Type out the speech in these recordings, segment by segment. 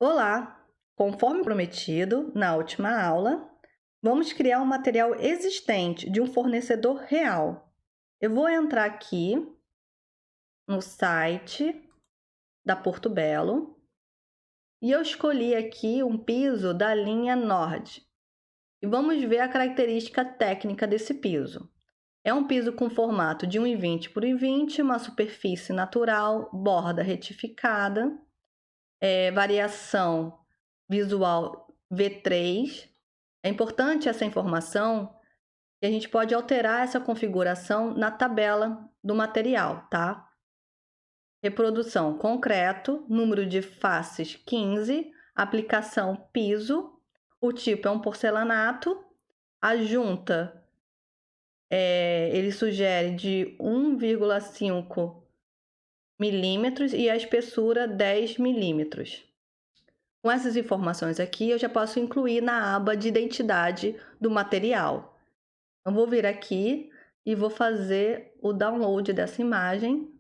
Olá! Conforme prometido na última aula, vamos criar um material existente de um fornecedor real. Eu vou entrar aqui no site da Porto Belo e eu escolhi aqui um piso da linha Nord. E vamos ver a característica técnica desse piso. É um piso com formato de 1,20 por 1,20, uma superfície natural, borda retificada, variação visual V3. É importante essa informação que a gente pode alterar essa configuração na tabela do material, tá? Reprodução concreto, número de faces 15, aplicação piso, o tipo é um porcelanato, a junta ele sugere de 1,5 milímetros e a espessura 10 milímetros. Com essas informações aqui, eu já posso incluir na aba de identidade do material. Eu vou vir aqui e vou fazer o download dessa imagem.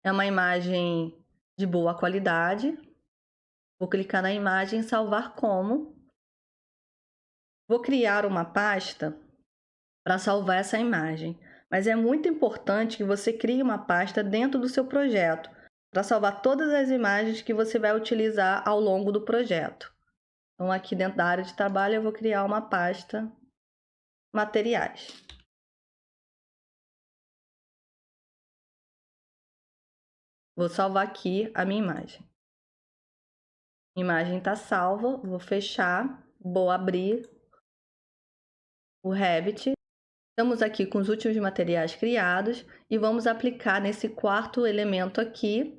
É uma imagem de boa qualidade. Vou clicar na imagem e salvar como. Vou criar uma pasta para salvar essa imagem. Mas é muito importante que você crie uma pasta dentro do seu projeto, para salvar todas as imagens que você vai utilizar ao longo do projeto. Então, aqui dentro da área de trabalho, eu vou criar uma pasta materiais. Vou salvar aqui a minha imagem. A imagem está salva, vou fechar, vou abrir o Revit. Estamos aqui com os últimos materiais criados e vamos aplicar nesse quarto elemento aqui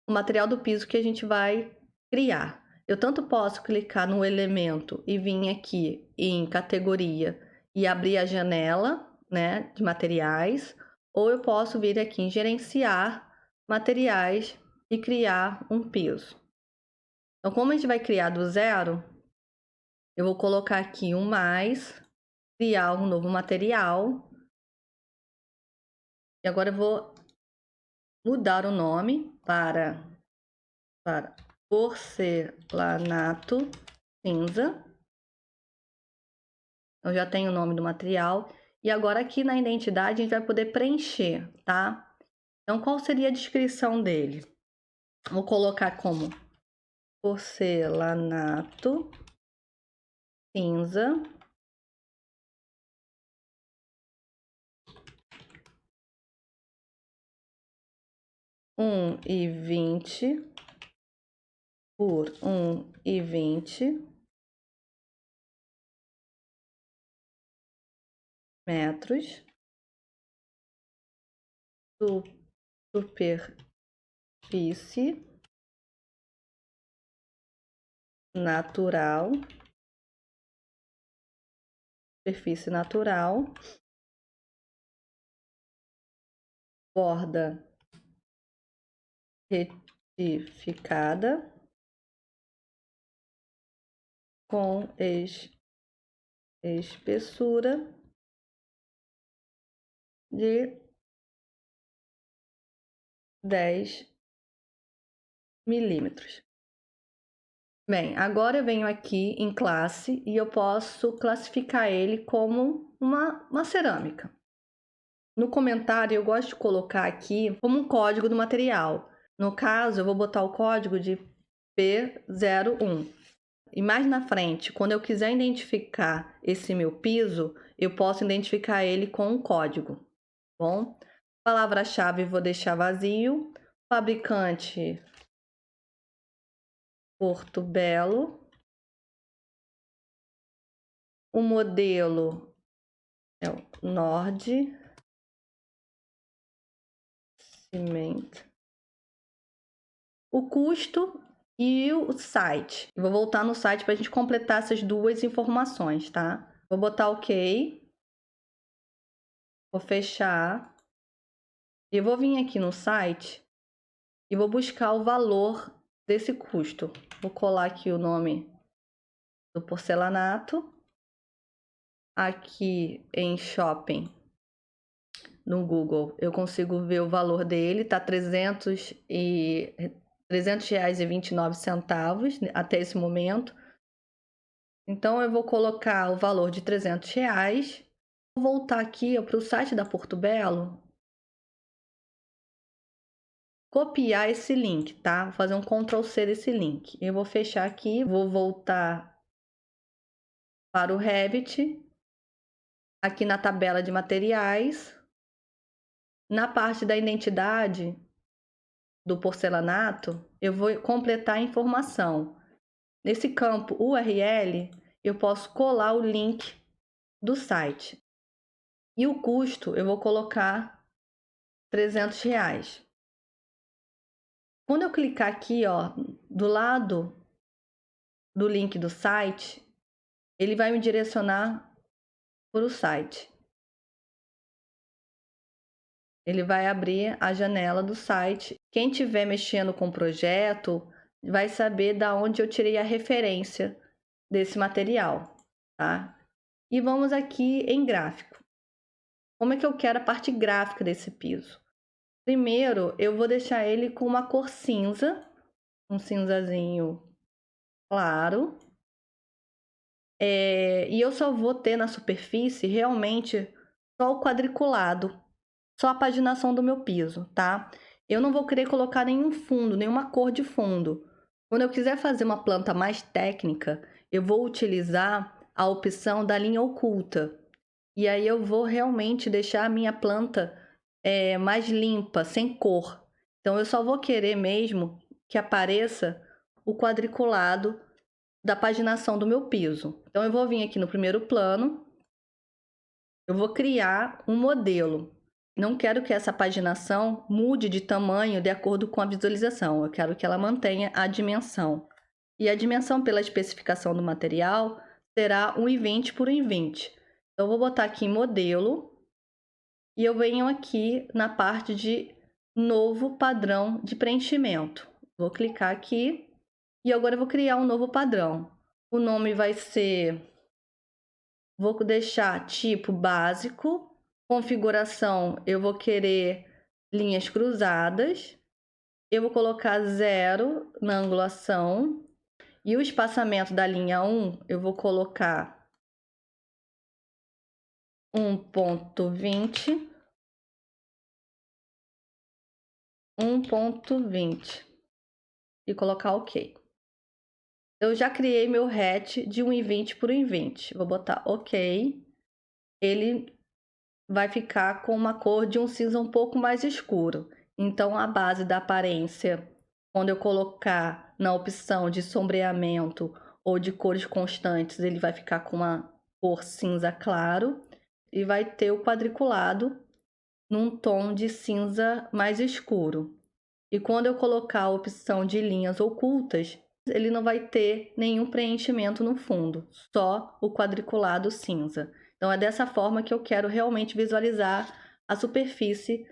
o material do piso que a gente vai criar. Eu tanto posso clicar no elemento e vir aqui em categoria e abrir a janela, né, de materiais, ou eu posso vir aqui em gerenciar materiais e criar um piso. Então, como a gente vai criar do zero, eu vou colocar aqui um mais, criar um novo material. E agora eu vou mudar o nome para porcelanato cinza. Eu já tenho o nome do material. E agora aqui na identidade a gente vai poder preencher, tá? Então, qual seria a descrição dele? Vou colocar como porcelanato cinza, um e 20 por 1,20 metros, superfície natural, borda retificada com espessura de 10 milímetros. Bem, agora eu venho aqui em classe e eu posso classificar ele como uma cerâmica. No comentário, eu gosto de colocar aqui como um código do material. No caso, eu vou botar o código de P01. E mais na frente, quando eu quiser identificar esse meu piso, eu posso identificar ele com um código. Bom, palavra-chave vou deixar vazio. Fabricante Porto Belo. O modelo é o Nord Cimento. O custo e o site. Eu vou voltar no site para a gente completar essas duas informações, tá? Vou botar OK. Vou fechar. E vou vir aqui no site e vou buscar o valor desse custo. Vou colar aqui o nome do porcelanato. Aqui em shopping, no Google, eu consigo ver o valor dele, tá 300 e R$ 300,29 até esse momento. Então, eu vou colocar o valor de R$ 300. Vou voltar aqui para o site da Portobello, copiar esse link, tá? Vou fazer um Ctrl+C desse link. Eu vou fechar aqui, vou voltar para o Revit, aqui na tabela de materiais. Na parte da identidade do porcelanato, eu vou completar a informação. Nesse campo URL, eu posso colar o link do site. E o custo, eu vou colocar R$ 300. Quando eu clicar aqui, ó, do lado do link do site, ele vai me direcionar para o site. Ele vai abrir a janela do site. Quem estiver mexendo com o projeto vai saber da onde eu tirei a referência desse material, tá? E vamos aqui em gráfico. Como é que eu quero a parte gráfica desse piso? Primeiro, eu vou deixar ele com uma cor cinza, um cinzazinho claro. E eu só vou ter na superfície realmente só o quadriculado, só a paginação do meu piso, tá? Eu não vou querer colocar nenhum fundo, nenhuma cor de fundo. Quando eu quiser fazer uma planta mais técnica, eu vou utilizar a opção da linha oculta. E aí eu vou realmente deixar a minha planta mais limpa, sem cor. Então eu só vou querer mesmo que apareça o quadriculado da paginação do meu piso. Então eu vou vir aqui no primeiro plano, eu vou criar um modelo. Não quero que essa paginação mude de tamanho de acordo com a visualização, eu quero que ela mantenha a dimensão. E a dimensão pela especificação do material será 1,20 por 1,20. Então eu vou botar aqui em modelo e eu venho aqui na parte de novo padrão de preenchimento. Vou clicar aqui e agora eu vou criar um novo padrão. O nome vai ser, vou deixar tipo básico, configuração eu vou querer linhas cruzadas, eu vou colocar 0 na angulação e o espaçamento da linha 1 eu vou colocar 1,20, 1,20 e colocar OK. Eu já criei meu hatch de 1,20 por 1,20. Vou botar OK. Ele vai ficar com uma cor de um cinza um pouco mais escuro. Então, a base da aparência, quando eu colocar na opção de sombreamento ou de cores constantes, ele vai ficar com uma cor cinza claro e vai ter o quadriculado num tom de cinza mais escuro. E quando eu colocar a opção de linhas ocultas, ele não vai ter nenhum preenchimento no fundo, só o quadriculado cinza. Então é dessa forma que eu quero realmente visualizar a superfície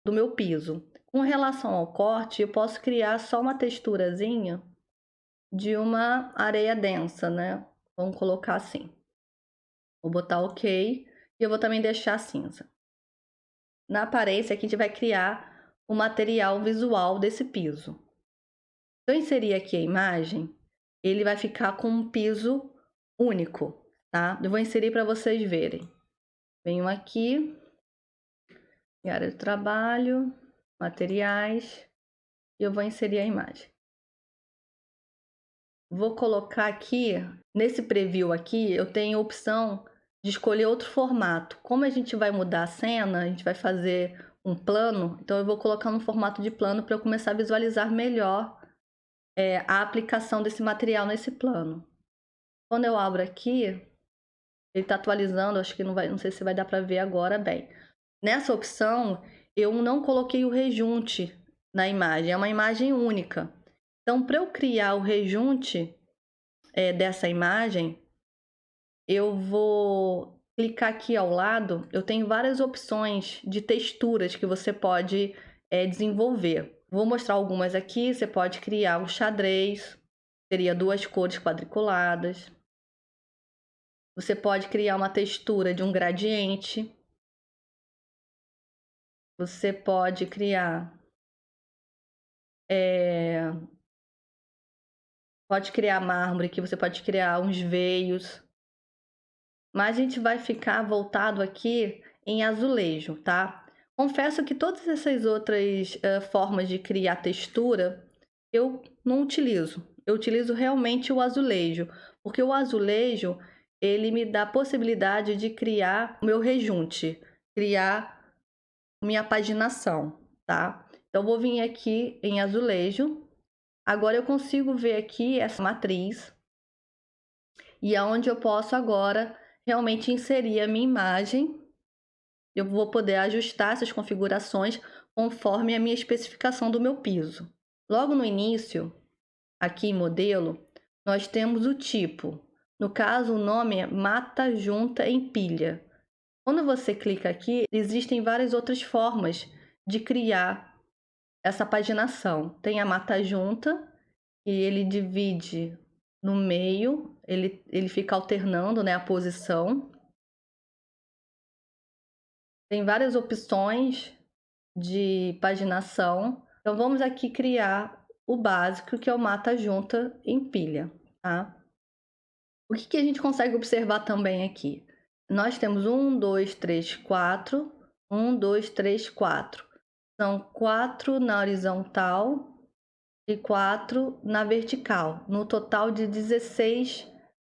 do meu piso. Com relação ao corte, eu posso criar só uma texturazinha de uma areia densa, né? Vamos colocar assim. Vou botar OK e eu vou também deixar cinza. Na aparência aqui a gente vai criar o material visual desse piso. Se eu inserir aqui a imagem, ele vai ficar com um piso único, tá? Eu vou inserir para vocês verem. Venho aqui, em área de trabalho, materiais, e eu vou inserir a imagem. Vou colocar aqui, nesse preview aqui, eu tenho a opção de escolher outro formato. Como a gente vai mudar a cena, a gente vai fazer um plano, então eu vou colocar no formato de plano para eu começar a visualizar melhor a aplicação desse material nesse plano. Quando eu abro aqui, ele está atualizando, acho que não sei se vai dar para ver agora bem. Nessa opção, eu não coloquei o rejunte na imagem, é uma imagem única. Então, para eu criar o rejunte dessa imagem, eu vou clicar aqui ao lado, eu tenho várias opções de texturas que você pode desenvolver. Vou mostrar algumas aqui, você pode criar um xadrez, seria 2 cores quadriculadas. Você pode criar uma textura de um gradiente. Você pode criar Pode criar mármore, que você pode criar uns veios. Mas a gente vai ficar voltado aqui em azulejo, tá? Confesso que todas essas outras formas de criar textura eu não utilizo. Eu utilizo realmente o azulejo, porque o azulejo ele me dá a possibilidade de criar o meu rejunte, criar minha paginação, tá? Então vou vir aqui em azulejo. Agora eu consigo ver aqui essa matriz e aonde eu posso agora realmente inserir a minha imagem. Eu vou poder ajustar essas configurações conforme a minha especificação do meu piso. Logo no início, aqui em modelo, nós temos o tipo. No caso, o nome é mata junta em pilha. Quando você clica aqui, existem várias outras formas de criar essa paginação. Tem a mata junta, e ele divide no meio, ele fica alternando, né, a posição. Tem várias opções de paginação. Então vamos aqui criar o básico, que é o mata junta em pilha, tá? O que a gente consegue observar também aqui? Nós temos 1, 2, 3, 4. 1, 2, 3, 4. São 4 na horizontal e 4 na vertical, no total de 16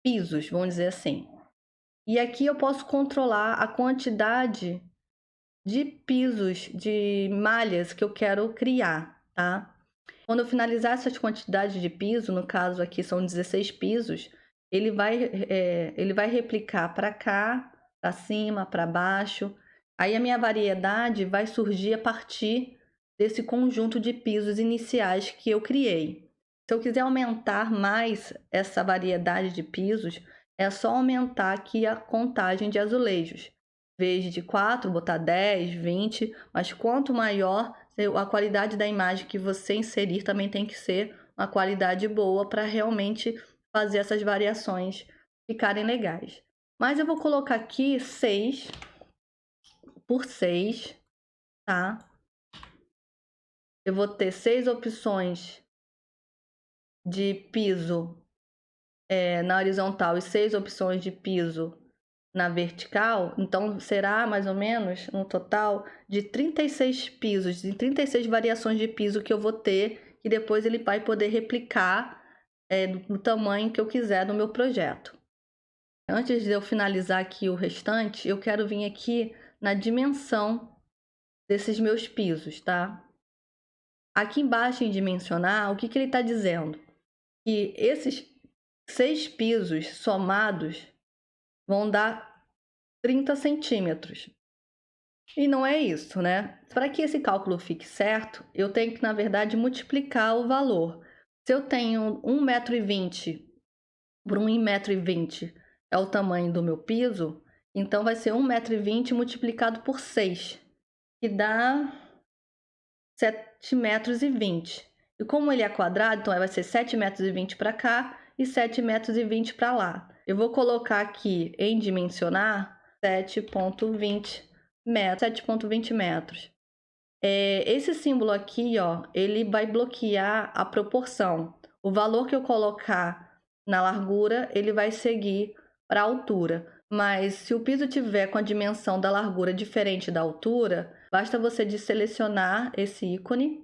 pisos, vamos dizer assim. E aqui eu posso controlar a quantidade de pisos, de malhas que eu quero criar, tá? Quando eu finalizar essas quantidades de piso, no caso aqui são 16 pisos, ele vai replicar para cá, para cima, para baixo. Aí a minha variedade vai surgir a partir desse conjunto de pisos iniciais que eu criei. Se eu quiser aumentar mais essa variedade de pisos, é só aumentar aqui a contagem de azulejos. Em vez de 4, botar 10, 20, mas quanto maior, a qualidade da imagem que você inserir também tem que ser uma qualidade boa para realmente fazer essas variações ficarem legais. Mas eu vou colocar aqui 6 por 6, tá? Eu vou ter 6 opções de piso na horizontal e 6 opções de piso na vertical, então será mais ou menos um total de 36 pisos, de 36 variações de piso que eu vou ter, que depois ele vai poder replicar no tamanho que eu quiser no meu projeto. Antes de eu finalizar aqui o restante, eu quero vir aqui na dimensão desses meus pisos, tá? Aqui embaixo em dimensionar, o que ele está dizendo? Que esses 6 pisos somados vão dar 30 centímetros. E não é isso, né? Para que esse cálculo fique certo, eu tenho que, na verdade, multiplicar o valor. Se eu tenho 1,20 m por 1,20 m é o tamanho do meu piso, então vai ser 1,20 m multiplicado por 6, que dá 7,20 m. E como ele é quadrado, então vai ser 7,20 m para cá e 7,20 m para lá. Eu vou colocar aqui em dimensionar 7,20 metros. Esse símbolo aqui, ó, ele vai bloquear a proporção. O valor que eu colocar na largura, ele vai seguir para a altura. Mas se o piso tiver com a dimensão da largura diferente da altura, basta você selecionar esse ícone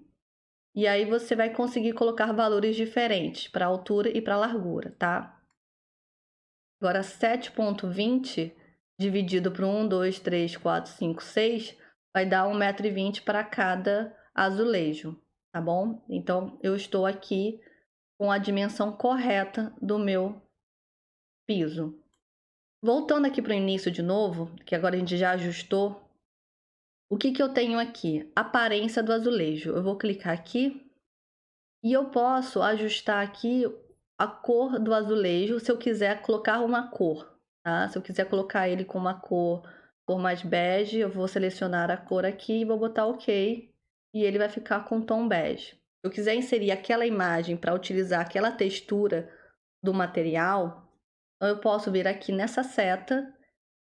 e aí você vai conseguir colocar valores diferentes para a altura e para a largura, tá? Agora, 7,20 dividido por 1, 2, 3, 4, 5, 6 vai dar 1,20 m para cada azulejo, tá bom? Então, eu estou aqui com a dimensão correta do meu piso. Voltando aqui para o início de novo, que agora a gente já ajustou, o que eu tenho aqui? Aparência do azulejo. Eu vou clicar aqui e eu posso ajustar aqui a cor do azulejo se eu quiser colocar uma cor, tá? Se eu quiser colocar ele com uma cor mais bege, eu vou selecionar a cor aqui e vou botar OK. E ele vai ficar com tom bege. Se eu quiser inserir aquela imagem para utilizar aquela textura do material, eu posso vir aqui nessa seta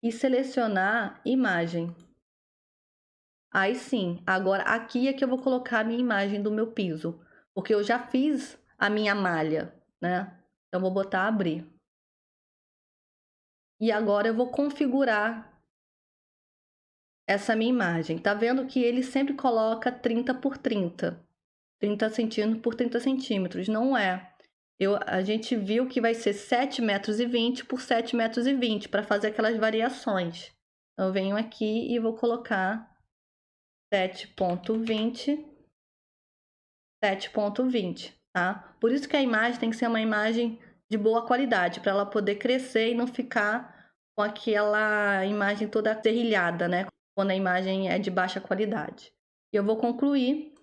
e selecionar imagem. Aí sim, agora aqui é que eu vou colocar a minha imagem do meu piso. porque eu já fiz a minha malha, né? Então, vou botar abrir. E agora eu vou configurar essa minha imagem. Tá vendo que ele sempre coloca 30 por 30. 30 centímetros por 30 centímetros. Não é. A gente viu que vai ser 7,20 metros por 7,20 metros para fazer aquelas variações. Então, eu venho aqui e vou colocar 7,20, 7,20, tá? Por isso que a imagem tem que ser uma imagem de boa qualidade, para ela poder crescer e não ficar com aquela imagem toda serrilhada, né? Quando a imagem é de baixa qualidade. E eu vou concluir.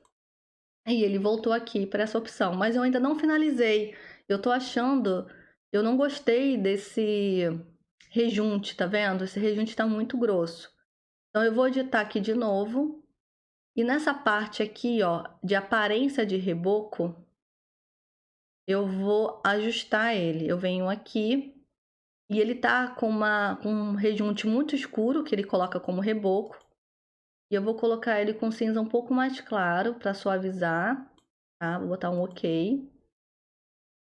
E ele voltou aqui para essa opção, mas eu ainda não finalizei. Eu tô achando, eu não gostei desse rejunte, tá vendo? Esse rejunte tá muito grosso. Então eu vou editar aqui de novo. E nessa parte aqui, ó, de aparência de reboco, eu vou ajustar ele. Eu venho aqui e ele tá com um rejunte muito escuro que ele coloca como reboco. E eu vou colocar ele com cinza um pouco mais claro para suavizar, tá? Vou botar um OK.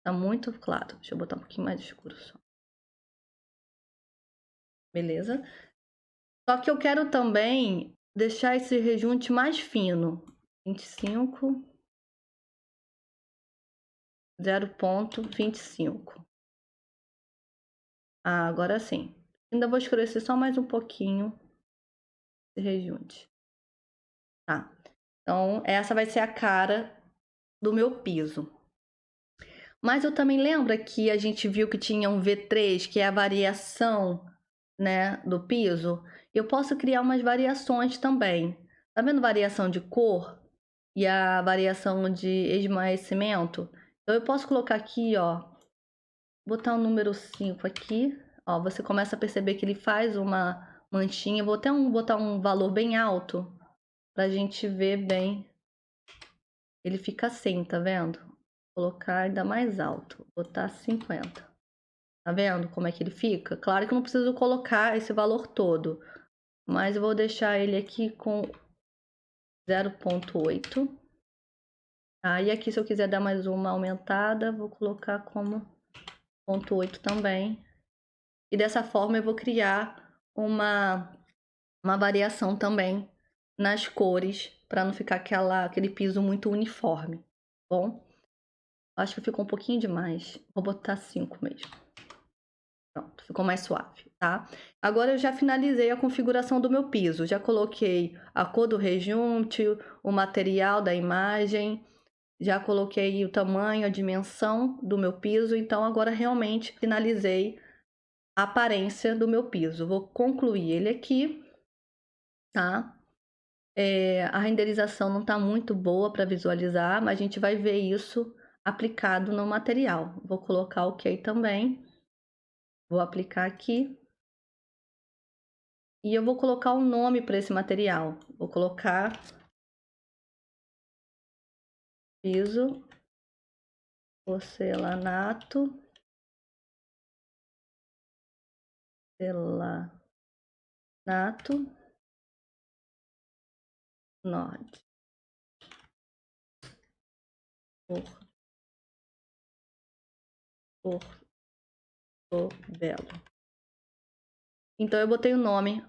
Tá muito claro. Deixa eu botar um pouquinho mais escuro só. Beleza? Só que eu quero também deixar esse rejunte mais fino. 25, 0,25. Ah, agora sim. Ainda vou escurecer só mais um pouquinho esse rejunte. Tá. Então, essa vai ser a cara do meu piso. Mas eu também lembro que a gente viu que tinha um V3, que é a variação, né, do piso. Eu posso criar umas variações também. Tá vendo variação de cor e a variação de esmaecimento? Então eu posso colocar aqui, ó, botar o número 5 aqui, ó, você começa a perceber que ele faz uma manchinha. Vou até botar um valor bem alto pra gente ver bem. Ele fica assim, tá vendo? Vou colocar ainda mais alto, botar 50. Tá vendo como é que ele fica? Claro que eu não preciso colocar esse valor todo, mas eu vou deixar ele aqui com 0,8. E aqui, se eu quiser dar mais uma aumentada, vou colocar como 0,8 também. E dessa forma eu vou criar uma variação também nas cores, para não ficar aquele piso muito uniforme, tá bom? Acho que ficou um pouquinho demais. Vou botar 5 mesmo. Pronto, ficou mais suave, tá? Agora eu já finalizei a configuração do meu piso. Já coloquei a cor do rejunte, o material da imagem, já coloquei o tamanho, a dimensão do meu piso. Então agora realmente finalizei a aparência do meu piso. Vou concluir ele aqui, tá? A renderização não tá muito boa para visualizar, mas a gente vai ver isso aplicado no material. Vou colocar OK também. Vou aplicar aqui. E eu vou colocar um nome para esse material. Vou colocar piso porcelanato Nord. Belo. Então eu botei o nome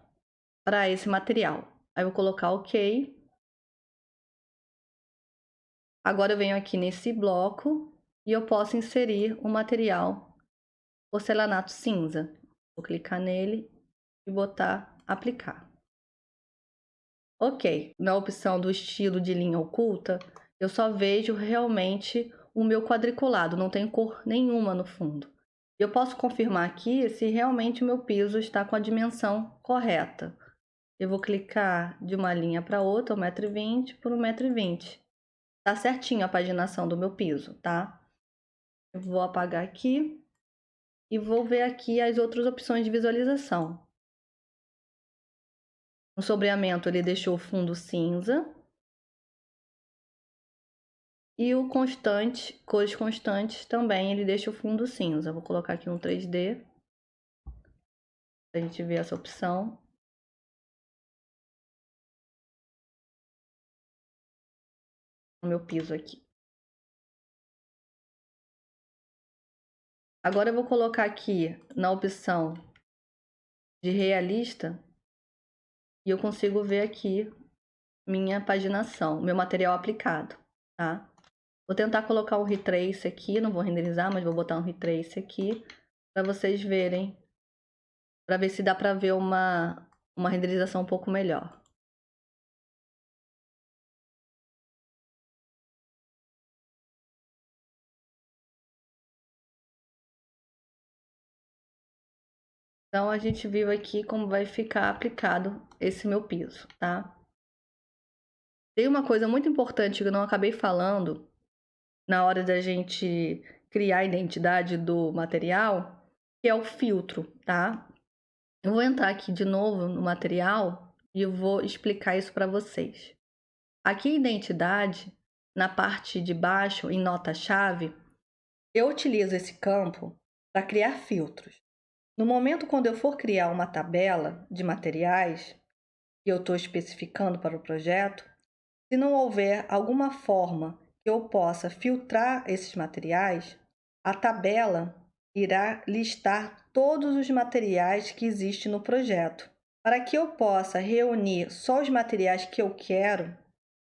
para esse material. Aí eu vou colocar OK. Agora eu venho aqui nesse bloco e eu posso inserir o material porcelanato cinza. Vou clicar nele e botar aplicar. Ok, na opção do estilo de linha oculta, eu só vejo realmente o meu quadriculado, não tem cor nenhuma no fundo. Eu posso confirmar aqui se realmente o meu piso está com a dimensão correta. Eu vou clicar de uma linha para outra, 1,20 m por 1,20 m. Tá certinho a paginação do meu piso, tá? Eu vou apagar aqui e vou ver aqui as outras opções de visualização. No sombreamento ele deixou o fundo cinza. E o constante, cores constantes também, ele deixa o fundo cinza. Vou colocar aqui um 3D. Pra gente ver essa opção. O meu piso aqui. Agora eu vou colocar aqui na opção de realista e eu consigo ver aqui minha paginação, meu material aplicado, tá? Vou tentar colocar um retrace aqui, não vou renderizar, mas vou botar um retrace aqui para vocês verem, para ver se dá para ver uma renderização um pouco melhor. Então a gente viu aqui como vai ficar aplicado esse meu piso, tá? Tem uma coisa muito importante que eu não acabei falando na hora da gente criar a identidade do material, que é o filtro, tá? Eu vou entrar aqui de novo no material e eu vou explicar isso para vocês. Aqui em identidade, na parte de baixo, em nota-chave, eu utilizo esse campo para criar filtros. No momento quando eu for criar uma tabela de materiais que eu estou especificando para o projeto, se não houver alguma forma que eu possa filtrar esses materiais, a tabela irá listar todos os materiais que existem no projeto. Para que eu possa reunir só os materiais que eu quero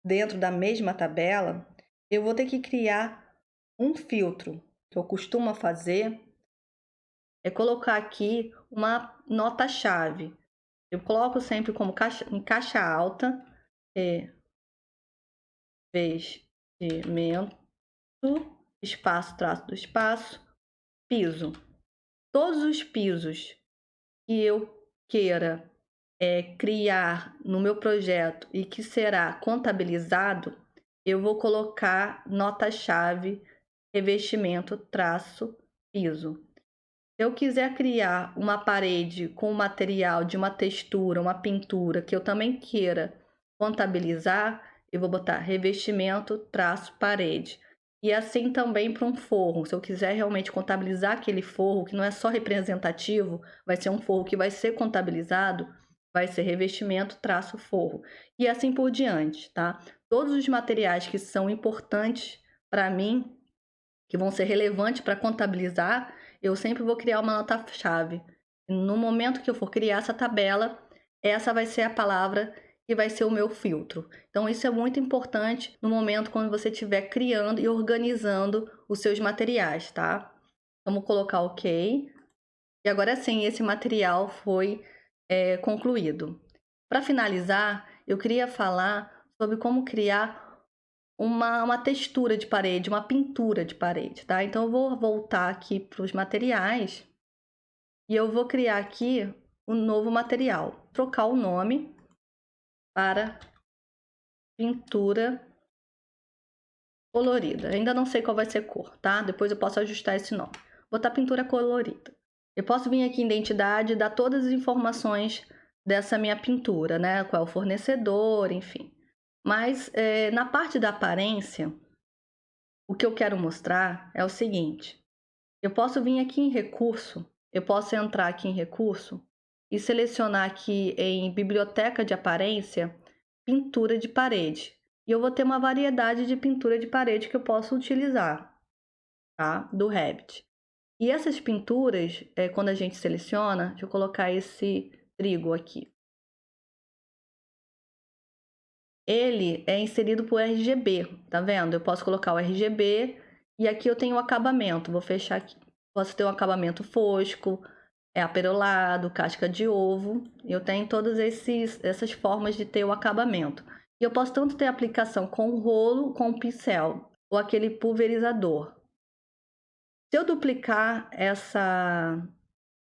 dentro da mesma tabela, eu vou ter que criar um filtro. O que eu costumo fazer é colocar aqui uma nota-chave. Eu coloco sempre como em caixa alta, vestimento, espaço, traço do espaço, piso. Todos os pisos que eu queira criar no meu projeto e que será contabilizado, eu vou colocar nota-chave, revestimento, traço, piso. Se eu quiser criar uma parede com material de uma textura, uma pintura, que eu também queira contabilizar, eu vou botar revestimento, traço, parede. E assim também para um forro. Se eu quiser realmente contabilizar aquele forro, que não é só representativo, vai ser um forro que vai ser contabilizado, vai ser revestimento, traço, forro. E assim por diante, tá? Todos os materiais que são importantes para mim, que vão ser relevantes para contabilizar, eu sempre vou criar uma nota-chave. No momento que eu for criar essa tabela, essa vai ser a palavra que vai ser o meu filtro. Então, isso é muito importante no momento quando você estiver criando e organizando os seus materiais, tá? Vamos colocar OK. E agora sim, esse material foi concluído. Para finalizar, eu queria falar sobre como criar uma textura de parede, uma pintura de parede, tá? Então eu vou voltar aqui para os materiais e eu vou criar aqui um novo material, trocar o nome para pintura colorida. Ainda não sei qual vai ser a cor, tá? Depois eu posso ajustar esse nome. Botar pintura colorida. Eu posso vir aqui em identidade e dar todas as informações dessa minha pintura, né? Qual é o fornecedor, enfim. Mas na parte da aparência, o que eu quero mostrar é o seguinte: eu posso vir aqui em recurso, eu posso entrar aqui em recurso e selecionar aqui em biblioteca de aparência, pintura de parede. E eu vou ter uma variedade de pintura de parede que eu posso utilizar, tá? Do Revit. E essas pinturas, quando a gente seleciona, deixa eu colocar esse trigo aqui. Ele é inserido por RGB, tá vendo? Eu posso colocar o RGB e aqui eu tenho o acabamento. Vou fechar aqui. Posso ter um acabamento fosco, aperolado, casca de ovo. Eu tenho todas essas formas de ter o acabamento. E eu posso tanto ter aplicação com rolo, com pincel, ou aquele pulverizador. Se eu duplicar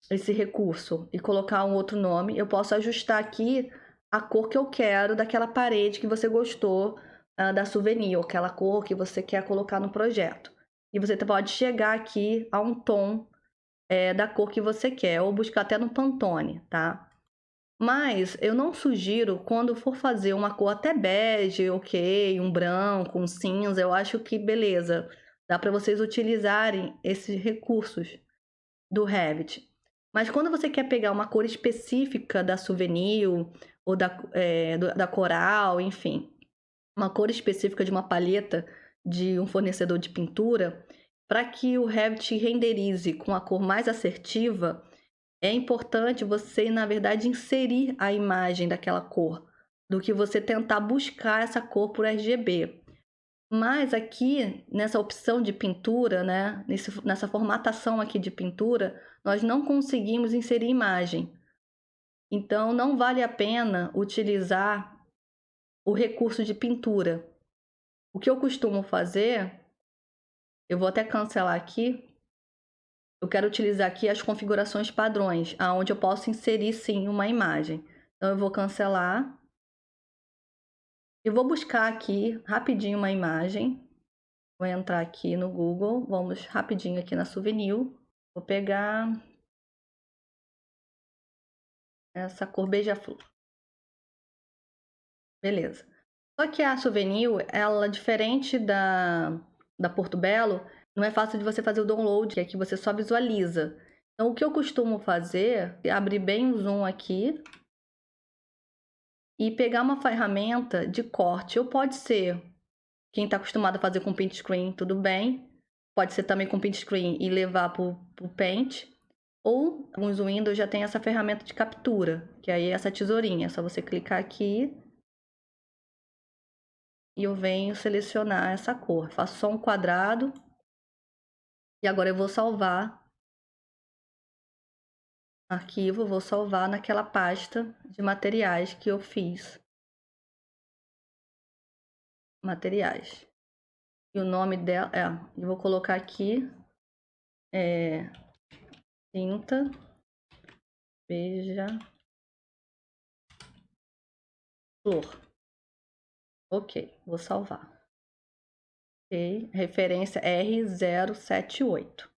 esse recurso e colocar um outro nome, eu posso ajustar aqui a cor que eu quero daquela parede que você gostou da souvenir, ou aquela cor que você quer colocar no projeto. E você pode chegar aqui a um tom da cor que você quer, ou buscar até no Pantone, tá? Mas eu não sugiro, quando for fazer uma cor até bege, ok, um branco, um cinza, eu acho que beleza, dá para vocês utilizarem esses recursos do Revit. Mas quando você quer pegar uma cor específica da souvenir ou da coral, enfim, uma cor específica de uma palheta de um fornecedor de pintura, para que o Revit renderize com a cor mais assertiva, é importante você, na verdade, inserir a imagem daquela cor, do que você tentar buscar essa cor por RGB. Mas aqui, nessa opção de pintura, né, nessa formatação aqui de pintura, nós não conseguimos inserir imagem. Então, não vale a pena utilizar o recurso de pintura. O que eu costumo fazer, eu vou até cancelar aqui, eu quero utilizar aqui as configurações padrões, aonde eu posso inserir sim uma imagem. Então, eu vou cancelar. Eu vou buscar aqui rapidinho uma imagem. Vou entrar aqui no Google, vamos rapidinho aqui na Souvenir. Vou pegar essa cor beija-flor. Beleza. Só que a Souvenir, ela diferente da Porto Belo, não é fácil de você fazer o download, que aqui você só visualiza. Então, o que eu costumo fazer é abrir bem o zoom aqui e pegar uma ferramenta de corte. Ou pode ser quem está acostumado a fazer com print screen, tudo bem. Pode ser também com print screen e levar para o Paint. Ou alguns Windows já tem essa ferramenta de captura, que aí é essa tesourinha. É só você clicar aqui e eu venho selecionar essa cor. Faço só um quadrado. E agora eu vou salvar arquivo, vou salvar naquela pasta de materiais que eu fiz. Materiais. E o nome dela eu vou colocar aqui tinta beija-flor. Ok, vou salvar. Ok, referência R078.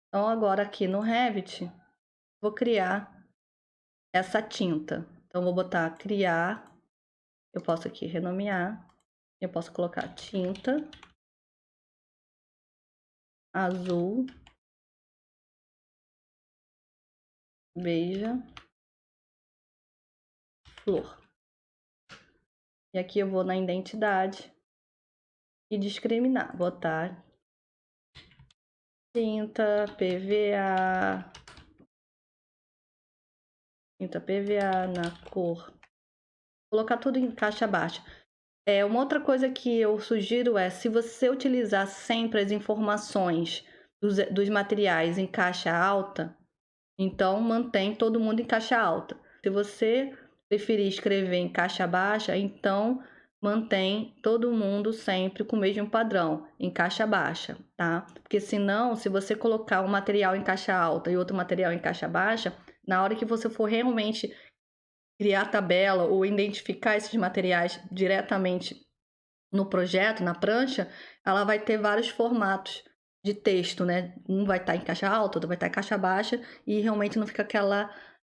Então, agora aqui no Revit, vou criar essa tinta. Então, vou botar criar, eu posso aqui renomear, eu posso colocar tinta azul beija-flor. E aqui eu vou na identidade e discriminar, botar tinta PVA na cor, colocar tudo em caixa baixa. Uma outra coisa que eu sugiro é, se você utilizar sempre as informações dos materiais em caixa alta, então mantém todo mundo em caixa alta. Se você preferir escrever em caixa baixa, então mantém todo mundo sempre com o mesmo padrão, em caixa baixa, tá? Porque senão, se você colocar um material em caixa alta e outro material em caixa baixa, na hora que você for realmente criar a tabela ou identificar esses materiais diretamente no projeto, na prancha, ela vai ter vários formatos de texto, né? Um vai estar em caixa alta, outro vai estar em caixa baixa e realmente não fica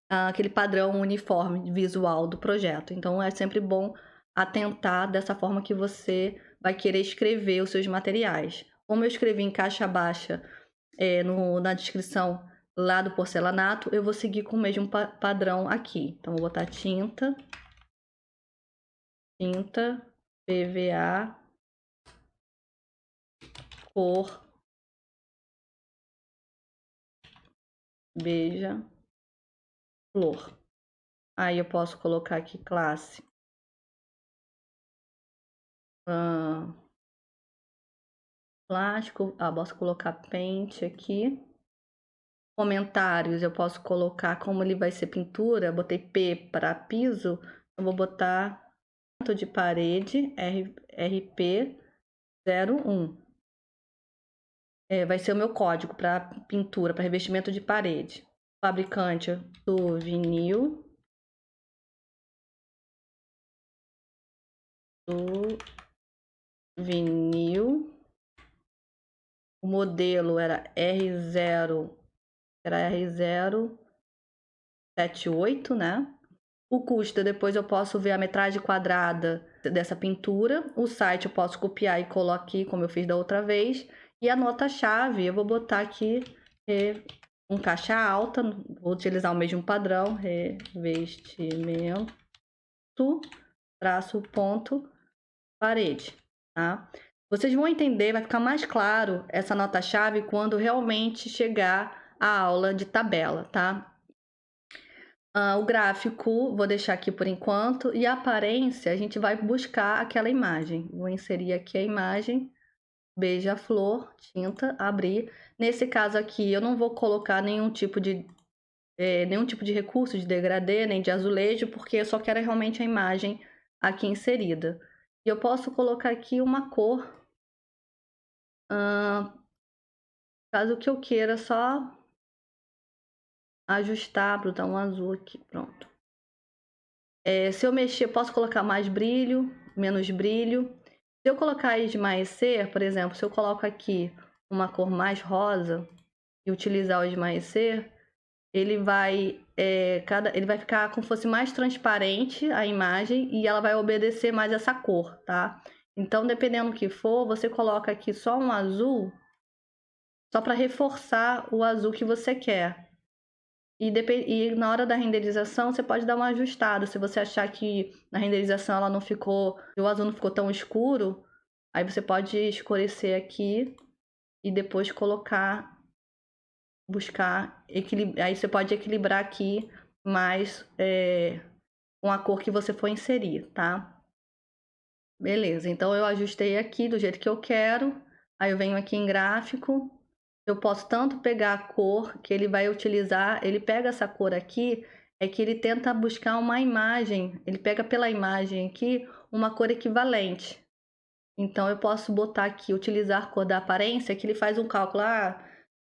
aquele padrão uniforme visual do projeto. Então, é sempre bom atentar dessa forma que você vai querer escrever os seus materiais. Como eu escrevi em caixa baixa na descrição lá do porcelanato, eu vou seguir com o mesmo padrão aqui. Então, vou botar tinta PVA, cor beija-flor. Aí eu posso colocar aqui classe plástico, posso colocar pente aqui. Comentários, eu posso colocar como ele vai ser pintura, botei P para piso, eu vou botar de parede RP01. Vai ser o meu código para pintura, para revestimento de parede. Fabricante do vinil. O modelo era R078, né? O custo, depois eu posso ver a metragem quadrada dessa pintura. O site eu posso copiar e colocar aqui, como eu fiz da outra vez. E a nota-chave, eu vou botar aqui um caixa alta, vou utilizar o mesmo padrão, revestimento, traço, ponto, parede, tá? Vocês vão entender, vai ficar mais claro essa nota-chave quando realmente chegar a aula de tabela, tá? O gráfico, vou deixar aqui por enquanto, e a aparência, a gente vai buscar aquela imagem. Vou inserir aqui a imagem, beija-flor, tinta, abrir. Nesse caso aqui, eu não vou colocar nenhum tipo de recurso de degradê, nem de azulejo, porque eu só quero realmente a imagem aqui inserida. E eu posso colocar aqui uma cor, caso que eu queira só ajustar, botar um azul aqui, pronto. Se eu mexer, posso colocar mais brilho, menos brilho. Se eu colocar esmaecer, por exemplo, se eu coloco aqui uma cor mais rosa e utilizar o esmaecer, ele vai ficar como se fosse mais transparente a imagem e ela vai obedecer mais essa cor, tá? Então, dependendo do que for, você coloca aqui só um azul, só para reforçar o azul que você quer. E na hora da renderização, você pode dar uma ajustada. Se você achar que na renderização o azul não ficou tão escuro, aí você pode escurecer aqui e depois aí você pode equilibrar aqui mais com a cor que você for inserir, tá? Beleza, então eu ajustei aqui do jeito que eu quero. Aí eu venho aqui em gráfico. Eu posso tanto pegar a cor que ele vai utilizar, ele pega essa cor aqui, é que ele tenta buscar uma imagem, ele pega pela imagem aqui uma cor equivalente. Então eu posso botar aqui, utilizar a cor da aparência, que ele faz um cálculo,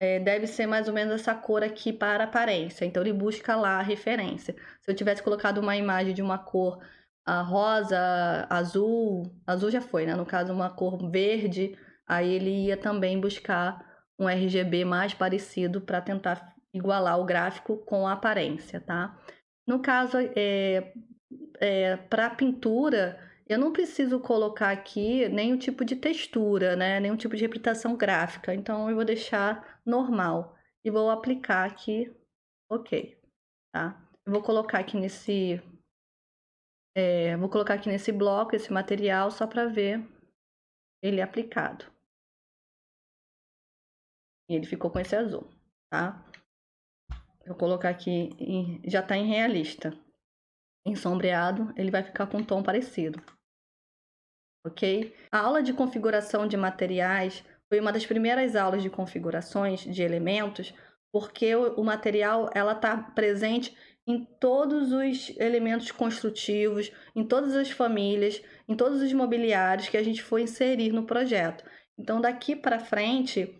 deve ser mais ou menos essa cor aqui para a aparência. Então ele busca lá a referência. Se eu tivesse colocado uma imagem de uma cor rosa, azul já foi, né? No caso, uma cor verde, aí ele ia também buscar um RGB mais parecido para tentar igualar o gráfico com a aparência, tá? No caso, para pintura, eu não preciso colocar aqui nenhum tipo de textura, né? Nenhum tipo de representação gráfica. Então, eu vou deixar normal e vou aplicar aqui, ok, tá? Eu vou colocar aqui nesse bloco, esse material, só para ver ele aplicado. E ele ficou com esse azul, tá? Vou colocar aqui, já tá em realista. Em sombreado, ele vai ficar com um tom parecido. Ok? A aula de configuração de materiais foi uma das primeiras aulas de configurações de elementos, porque o material ela está presente em todos os elementos construtivos, em todas as famílias, em todos os mobiliários que a gente for inserir no projeto. Então, daqui para frente,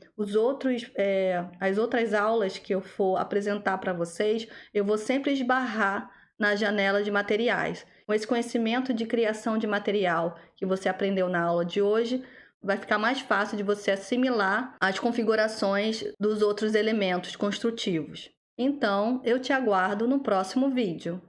as outras aulas que eu for apresentar para vocês, eu vou sempre esbarrar na janela de materiais. Com esse conhecimento de criação de material que você aprendeu na aula de hoje, vai ficar mais fácil de você assimilar as configurações dos outros elementos construtivos. Então, eu te aguardo no próximo vídeo.